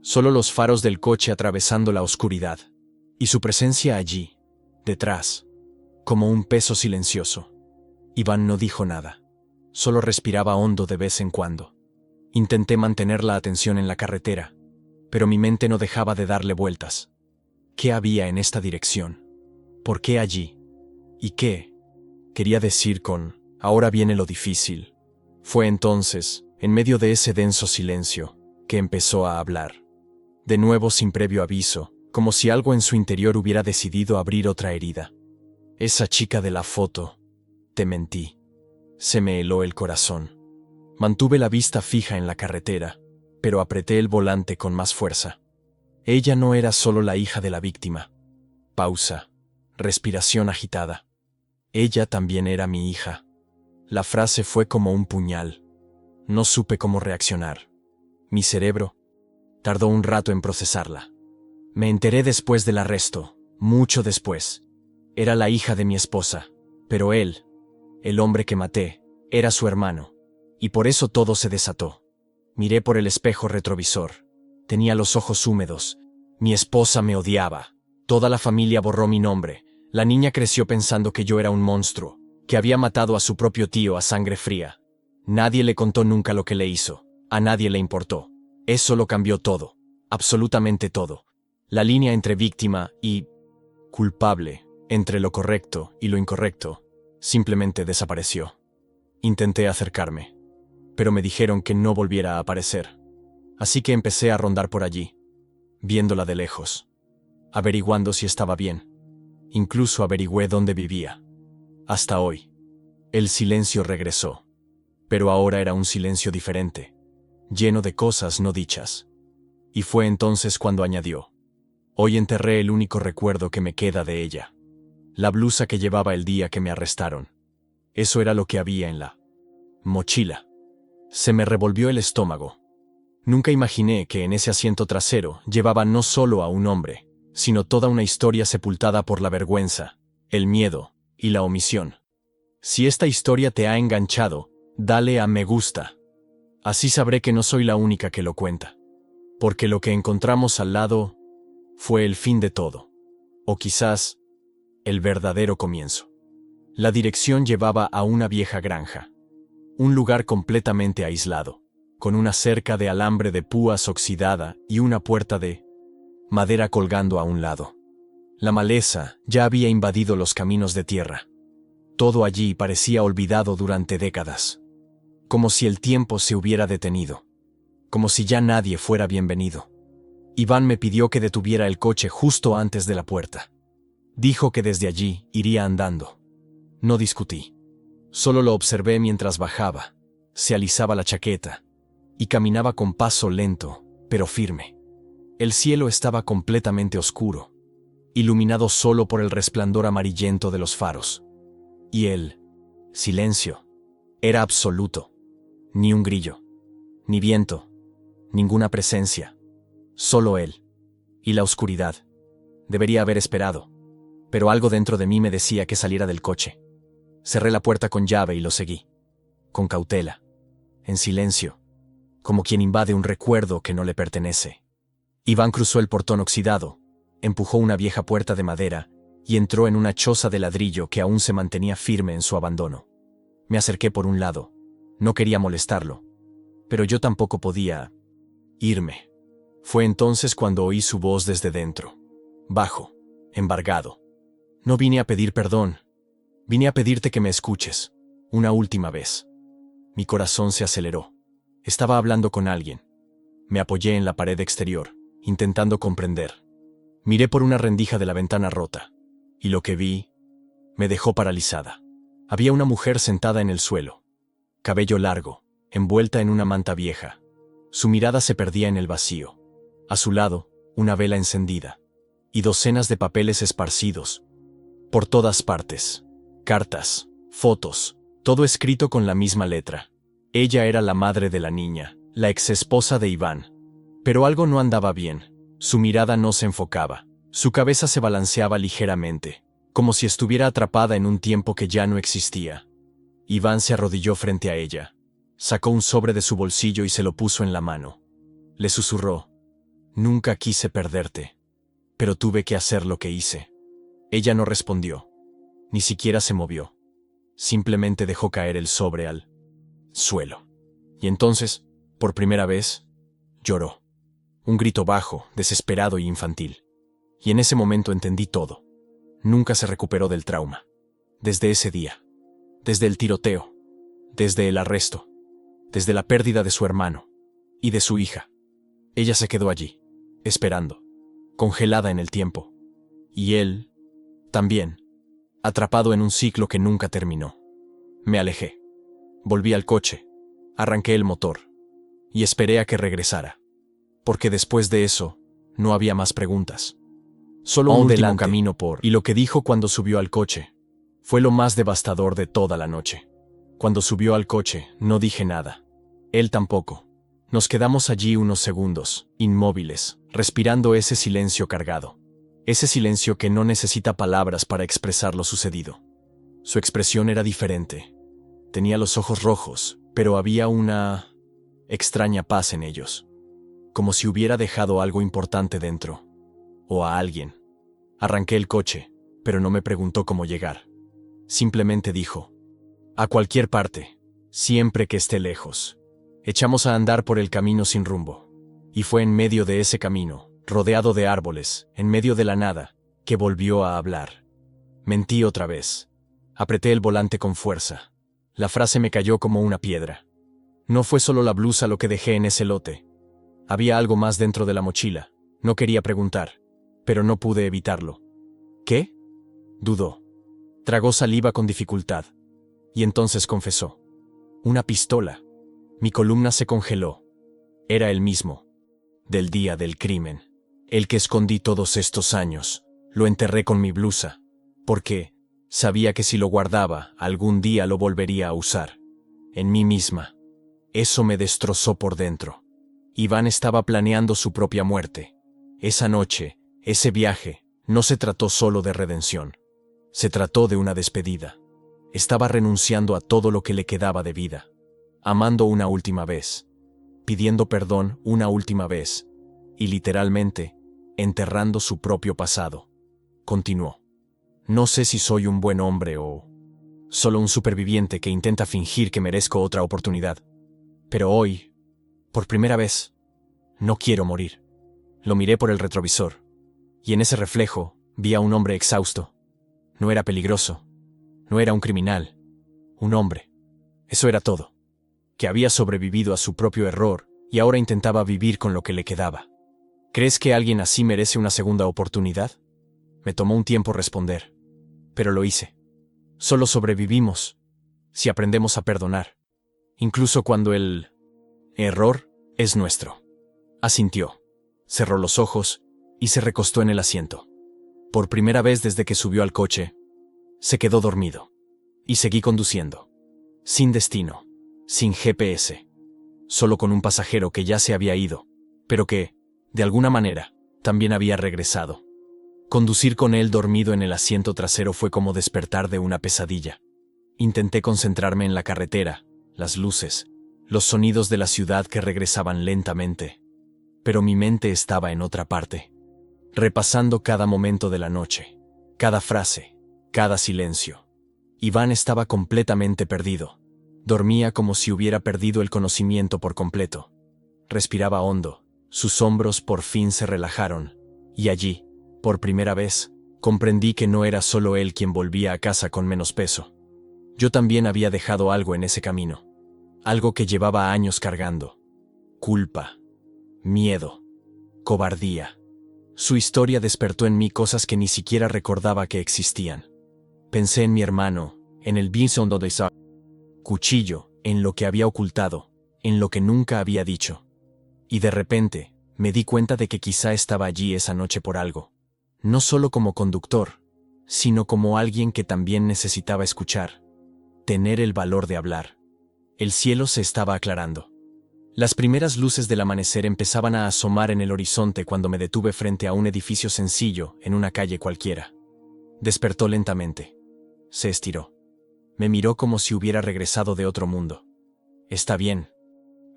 Solo los faros del coche atravesando la oscuridad. Y su presencia allí, detrás, como un peso silencioso. Iván no dijo nada. Solo respiraba hondo de vez en cuando. Intenté mantener la atención en la carretera, pero mi mente no dejaba de darle vueltas. ¿Qué había en esta dirección? ¿Por qué allí? ¿Y qué quería decir con ahora viene lo difícil? Fue entonces, en medio de ese denso silencio, que empezó a hablar. De nuevo sin previo aviso, como si algo en su interior hubiera decidido abrir otra herida. Esa chica de la foto. Te mentí. Se me heló el corazón. Mantuve la vista fija en la carretera, pero apreté el volante con más fuerza. Ella no era solo la hija de la víctima. Pausa. Respiración agitada. Ella también era mi hija. La frase fue como un puñal. No supe cómo reaccionar. Mi cerebro tardó un rato en procesarla. Me enteré después del arresto, mucho después. Era la hija de mi esposa, pero él, el hombre que maté, era su hermano, y por eso todo se desató. Miré por el espejo retrovisor. Tenía los ojos húmedos. Mi esposa me odiaba. Toda la familia borró mi nombre. La niña creció pensando que yo era un monstruo, que había matado a su propio tío a sangre fría. Nadie le contó nunca lo que le hizo. A nadie le importó. Eso lo cambió todo. Absolutamente todo. La línea entre víctima y culpable, entre lo correcto y lo incorrecto, simplemente desapareció. Intenté acercarme, pero me dijeron que no volviera a aparecer. Así que empecé a rondar por allí, viéndola de lejos, averiguando si estaba bien. Incluso averigüé dónde vivía. Hasta hoy. El silencio regresó. Pero ahora era un silencio diferente, lleno de cosas no dichas. Y fue entonces cuando añadió: hoy enterré el único recuerdo que me queda de ella. La blusa que llevaba el día que me arrestaron. Eso era lo que había en la mochila. Se me revolvió el estómago. Nunca imaginé que en ese asiento trasero llevaba no solo a un hombre, sino toda una historia sepultada por la vergüenza, el miedo y la omisión. Si esta historia te ha enganchado, dale a me gusta. Así sabré que no soy la única que lo cuenta. Porque lo que encontramos al lado fue el fin de todo. O quizás, el verdadero comienzo. La dirección llevaba a una vieja granja. Un lugar completamente aislado, con una cerca de alambre de púas oxidada y una puerta de madera colgando a un lado. La maleza ya había invadido los caminos de tierra. Todo allí parecía olvidado durante décadas. Como si el tiempo se hubiera detenido. Como si ya nadie fuera bienvenido. Iván me pidió que detuviera el coche justo antes de la puerta. Dijo que desde allí iría andando. No discutí. Solo lo observé mientras bajaba, se alisaba la chaqueta y caminaba con paso lento, pero firme. El cielo estaba completamente oscuro, iluminado solo por el resplandor amarillento de los faros. Y el silencio era absoluto. Ni un grillo, ni viento, ninguna presencia. Solo él. Y la oscuridad. Debería haber esperado, pero algo dentro de mí me decía que saliera del coche. Cerré la puerta con llave y lo seguí. Con cautela. En silencio. Como quien invade un recuerdo que no le pertenece. Iván cruzó el portón oxidado, empujó una vieja puerta de madera y entró en una choza de ladrillo que aún se mantenía firme en su abandono. Me acerqué por un lado. No quería molestarlo. Pero yo tampoco podía irme. Fue entonces cuando oí su voz desde dentro. Bajo, embargado. No vine a pedir perdón. Vine a pedirte que me escuches. Una última vez. Mi corazón se aceleró. Estaba hablando con alguien. Me apoyé en la pared exterior, intentando comprender. Miré por una rendija de la ventana rota. Y lo que vi me dejó paralizada. Había una mujer sentada en el suelo. Cabello largo, envuelta en una manta vieja. Su mirada se perdía en el vacío. A su lado, una vela encendida. Y docenas de papeles esparcidos. Por todas partes. Cartas, fotos, Todo escrito con la misma letra. Ella era la madre de la niña, la exesposa de Iván. Pero algo no andaba bien. Su mirada no se enfocaba. Su cabeza se balanceaba ligeramente, como si estuviera atrapada en un tiempo que ya no existía. Iván se arrodilló frente a ella. Sacó un sobre de su bolsillo y se lo puso en la mano. Le susurró: «Nunca quise perderte, pero tuve que hacer lo que hice». Ella no respondió. Ni siquiera se movió. Simplemente dejó caer el sobre al suelo. Y entonces, por primera vez, lloró. Un grito bajo, desesperado y infantil. Y en ese momento entendí todo. Nunca se recuperó del trauma. Desde ese día. Desde el tiroteo. Desde el arresto. Desde la pérdida de su hermano. Y de su hija. Ella se quedó allí, esperando. Congelada en el tiempo. Y él, también, atrapado en un ciclo que nunca terminó. Me alejé. Volví al coche. Arranqué el motor. Y esperé a que regresara. Porque después de eso, no había más preguntas. Solo un último camino por... Y lo que dijo cuando subió al coche fue lo más devastador de toda la noche. Cuando subió al coche, no dije nada. Él tampoco. Nos quedamos allí unos segundos, inmóviles, respirando ese silencio cargado. Ese silencio que no necesita palabras para expresar lo sucedido. Su expresión era diferente. Tenía los ojos rojos, pero había una extraña paz en ellos. Como si hubiera dejado algo importante dentro. O a alguien. Arranqué el coche, pero no me preguntó cómo llegar. Simplemente dijo: «A cualquier parte, siempre que esté lejos». Echamos a andar por el camino sin rumbo. Y fue en medio de ese camino, rodeado de árboles, en medio de la nada, que volvió a hablar. Mentí otra vez. Apreté el volante con fuerza. La frase me cayó como una piedra. No fue solo la blusa lo que dejé en ese lote. Había algo más dentro de la mochila. No quería preguntar, pero no pude evitarlo. ¿Qué?», dudó. Tragó saliva con dificultad. Y entonces confesó: «Una pistola». Mi columna se congeló. Era el mismo. Del día del crimen. El que escondí todos estos años. Lo enterré con mi blusa. Porque sabía que si lo guardaba, algún día lo volvería a usar. En mí misma. Eso me destrozó por dentro. Iván estaba planeando su propia muerte. Esa noche, ese viaje, no se trató solo de redención. Se trató de una despedida. Estaba renunciando a todo lo que le quedaba de vida. Amando una última vez. Pidiendo perdón una última vez. Y literalmente, enterrando su propio pasado. Continuó: «No sé si soy un buen hombre o solo un superviviente que intenta fingir que merezco otra oportunidad. Pero hoy, por primera vez, no quiero morir». Lo miré por el retrovisor. Y en ese reflejo, vi a un hombre exhausto. No era peligroso. No era un criminal. Un hombre. Eso era todo. Que había sobrevivido a su propio error y ahora intentaba vivir con lo que le quedaba. ¿Crees que alguien así merece una segunda oportunidad? Me tomó un tiempo responder. Pero lo hice. Solo sobrevivimos si aprendemos a perdonar. Incluso cuando el error es nuestro. Asintió. Cerró los ojos y se recostó en el asiento. Por primera vez desde que subió al coche, se quedó dormido. Y seguí conduciendo. Sin destino. Sin GPS. Solo con un pasajero que ya se había ido, pero que, de alguna manera, también había regresado. Conducir con él dormido en el asiento trasero fue como despertar de una pesadilla. Intenté concentrarme en la carretera, las luces, los sonidos de la ciudad que regresaban lentamente. Pero mi mente estaba en otra parte. Repasando cada momento de la noche, cada frase, cada silencio. Iván estaba completamente perdido. Dormía como si hubiera perdido el conocimiento por completo. Respiraba hondo, sus hombros por fin se relajaron, y allí, por primera vez, comprendí que no era solo él quien volvía a casa con menos peso. Yo también había dejado algo en ese camino. Algo que llevaba años cargando. Culpa. Miedo. Cobardía. Su historia despertó en mí cosas que ni siquiera recordaba que existían. Pensé en mi hermano, en el bison donde estaba. Cuchillo, en lo que había ocultado, en lo que nunca había dicho. Y de repente, me di cuenta de que quizá estaba allí esa noche por algo. No solo como conductor, sino como alguien que también necesitaba escuchar. tener el valor de hablar. El cielo se estaba aclarando. Las primeras luces del amanecer empezaban a asomar en el horizonte cuando me detuve frente a un edificio sencillo en una calle cualquiera. Despertó lentamente. Se estiró. Me miró como si hubiera regresado de otro mundo. «Está bien».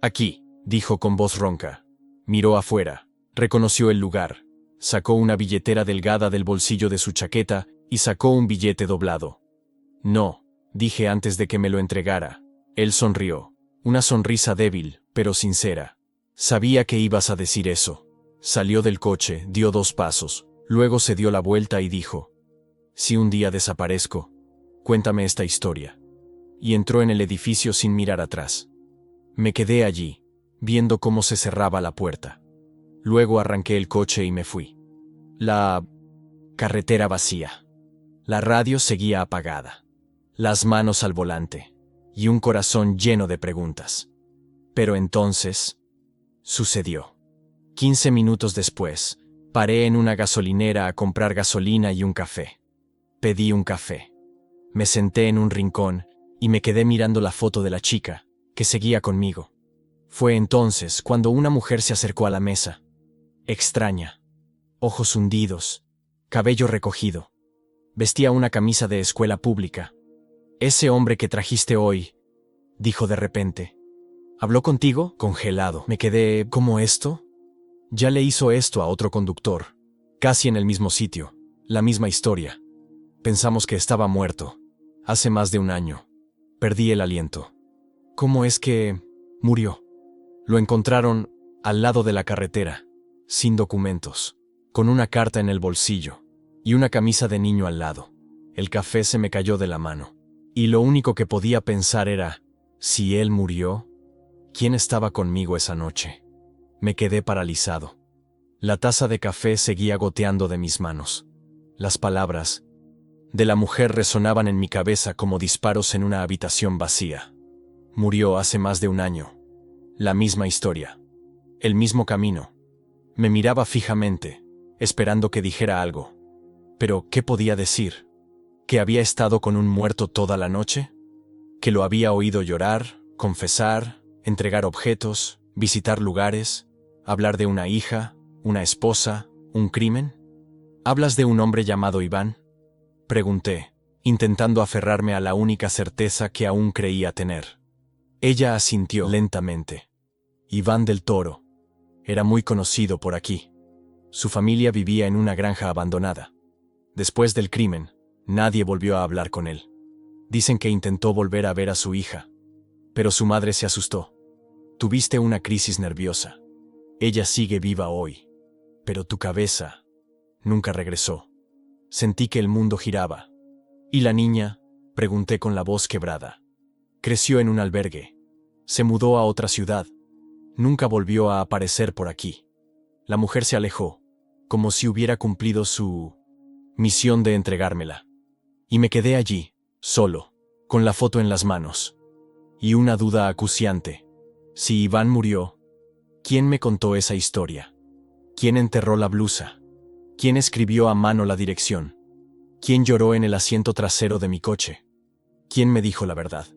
«Aquí», dijo con voz ronca. Miró afuera. Reconoció el lugar. Sacó una billetera delgada del bolsillo de su chaqueta y sacó un billete doblado. «No», dije antes de que me lo entregara. Él sonrió. Una sonrisa débil, pero sincera. «Sabía que ibas a decir eso». Salió del coche, dio 2 pasos, luego se dio la vuelta y dijo: «Si un día desaparezco, cuéntame esta historia». Y entró en el edificio sin mirar atrás. Me quedé allí, viendo cómo se cerraba la puerta. Luego arranqué el coche y me fui. La carretera vacía. La radio seguía apagada. Las manos al volante. Y un corazón lleno de preguntas. Pero entonces, sucedió. 15 minutos después, paré en una gasolinera a comprar gasolina y un café. Pedí un café. Me senté en un rincón y me quedé mirando la foto de la chica, que seguía conmigo. Fue entonces cuando una mujer se acercó a la mesa. Extraña. Ojos hundidos. Cabello recogido. Vestía una camisa de escuela pública. «Ese hombre que trajiste hoy», dijo de repente. «¿Habló contigo?» Congelado. Me quedé, ¿cómo esto? Ya le hizo esto a otro conductor. Casi en el mismo sitio. La misma historia. Pensamos que estaba muerto. Hace más de un año. Perdí el aliento. ¿Cómo es que murió? Lo encontraron al lado de la carretera, sin documentos, con una carta en el bolsillo y una camisa de niño al lado. El café se me cayó de la mano. Y lo único que podía pensar era, si él murió, ¿quién estaba conmigo esa noche? Me quedé paralizado. La taza de café seguía goteando de mis manos. Las palabras de la mujer resonaban en mi cabeza como disparos en una habitación vacía. Murió hace más de un año. La misma historia. El mismo camino. Me miraba fijamente, esperando que dijera algo. Pero, ¿qué podía decir? ¿Que había estado con un muerto toda la noche? ¿Que lo había oído llorar, confesar, entregar objetos, visitar lugares, hablar de una hija, una esposa, un crimen? ¿Hablas de un hombre llamado Iván?, pregunté, intentando aferrarme a la única certeza que aún creía tener. Ella asintió lentamente. Iván del Toro. Era muy conocido por aquí. Su familia vivía en una granja abandonada. Después del crimen, nadie volvió a hablar con él. Dicen que intentó volver a ver a su hija, pero su madre se asustó. Tuviste una crisis nerviosa. Ella sigue viva hoy, pero tu cabeza nunca regresó. Sentí que el mundo giraba. ¿Y la niña?, pregunté con la voz quebrada. Creció en un albergue. Se mudó a otra ciudad. Nunca volvió a aparecer por aquí. La mujer se alejó, como si hubiera cumplido su misión de entregármela. Y me quedé allí, solo, con la foto en las manos. Y una duda acuciante. Si Iván murió, ¿quién me contó esa historia? ¿Quién enterró la blusa? ¿Quién escribió a mano la dirección? ¿Quién lloró en el asiento trasero de mi coche? ¿Quién me dijo la verdad?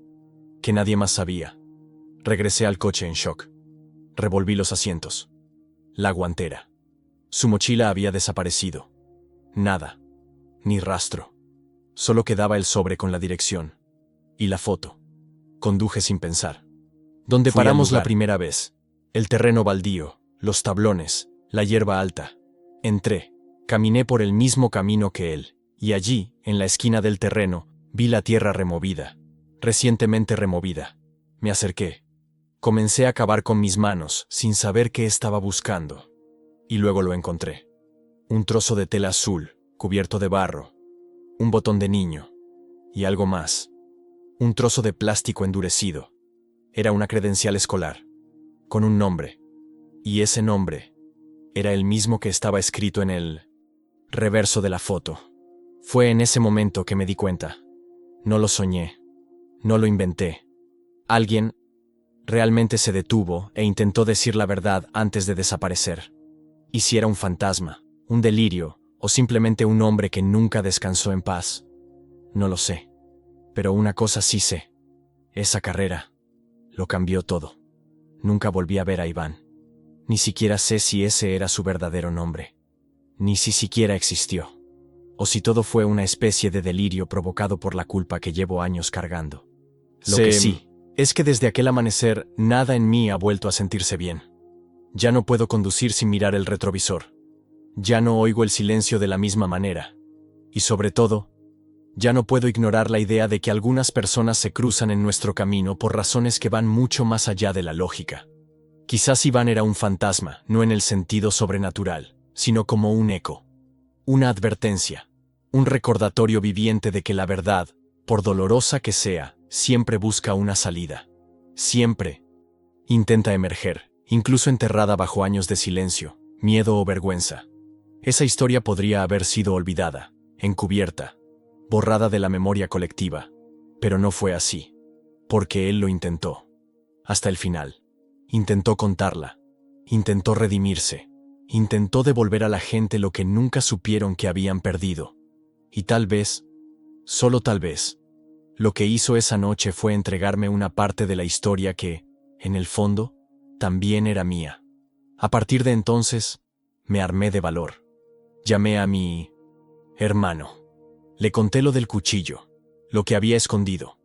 Que nadie más sabía. Regresé al coche en shock. Revolví los asientos. La guantera. Su mochila había desaparecido. Nada. Ni rastro. Solo quedaba el sobre con la dirección. Y la foto. Conduje sin pensar. Donde paramos la primera vez. El terreno baldío, los tablones, la hierba alta. Entré. Caminé por el mismo camino que él. Y allí, en la esquina del terreno, vi la tierra removida. Recientemente removida. Me acerqué. Comencé a cavar con mis manos, sin saber qué estaba buscando. Y luego lo encontré. Un trozo de tela azul, cubierto de barro. Un botón de niño. Y algo más. Un trozo de plástico endurecido. Era una credencial escolar. Con un nombre. Y ese nombre era el mismo que estaba escrito en el reverso de la foto. Fue en ese momento que me di cuenta. No lo soñé. No lo inventé. Alguien realmente se detuvo e intentó decir la verdad antes de desaparecer. ¿Y si era un fantasma, un delirio, o simplemente un hombre que nunca descansó en paz? No lo sé. Pero una cosa sí sé. Esa carrera lo cambió todo. Nunca volví a ver a Iván. Ni siquiera sé si ese era su verdadero nombre. Ni si siquiera existió. O si todo fue una especie de delirio provocado por la culpa que llevo años cargando. Lo que sí, es que desde aquel amanecer, nada en mí ha vuelto a sentirse bien. Ya no puedo conducir sin mirar el retrovisor. Ya no oigo el silencio de la misma manera. Y sobre todo, ya no puedo ignorar la idea de que algunas personas se cruzan en nuestro camino por razones que van mucho más allá de la lógica. Quizás Iván era un fantasma, no en el sentido sobrenatural, sino como un eco. Una advertencia. Un recordatorio viviente de que la verdad, por dolorosa que sea, siempre busca una salida. Siempre intenta emerger, incluso enterrada bajo años de silencio, miedo o vergüenza. Esa historia podría haber sido olvidada, encubierta, borrada de la memoria colectiva, pero no fue así, porque él lo intentó. Hasta el final. Intentó contarla, intentó redimirse, intentó devolver a la gente lo que nunca supieron que habían perdido. Y tal vez, solo tal vez, lo que hizo esa noche fue entregarme una parte de la historia que, en el fondo, también era mía. A partir de entonces, me armé de valor. Llamé a mi hermano. Le conté lo del cuchillo, lo que había escondido.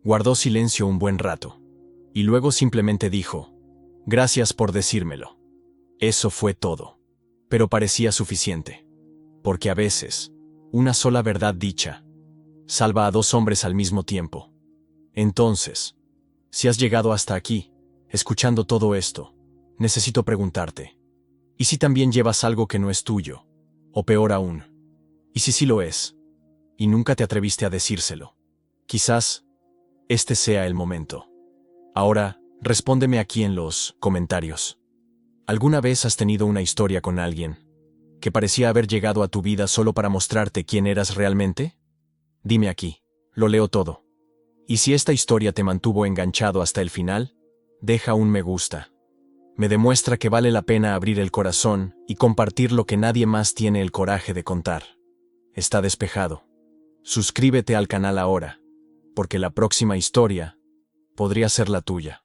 Guardó silencio un buen rato. Y luego simplemente dijo, «Gracias por decírmelo». Eso fue todo. Pero parecía suficiente. Porque a veces, una sola verdad dicha salva a dos hombres al mismo tiempo. Entonces, si has llegado hasta aquí, escuchando todo esto, necesito preguntarte, ¿y si también llevas algo que no es tuyo? O peor aún, ¿y si sí lo es? Y nunca te atreviste a decírselo. Quizás este sea el momento. Ahora, respóndeme aquí en los comentarios. ¿Alguna vez has tenido una historia con alguien que parecía haber llegado a tu vida solo para mostrarte quién eras realmente? Dime aquí, lo leo todo. Y si esta historia te mantuvo enganchado hasta el final, deja un me gusta. Me demuestra que vale la pena abrir el corazón y compartir lo que nadie más tiene el coraje de contar. Está despejado. Suscríbete al canal ahora, porque la próxima historia podría ser la tuya.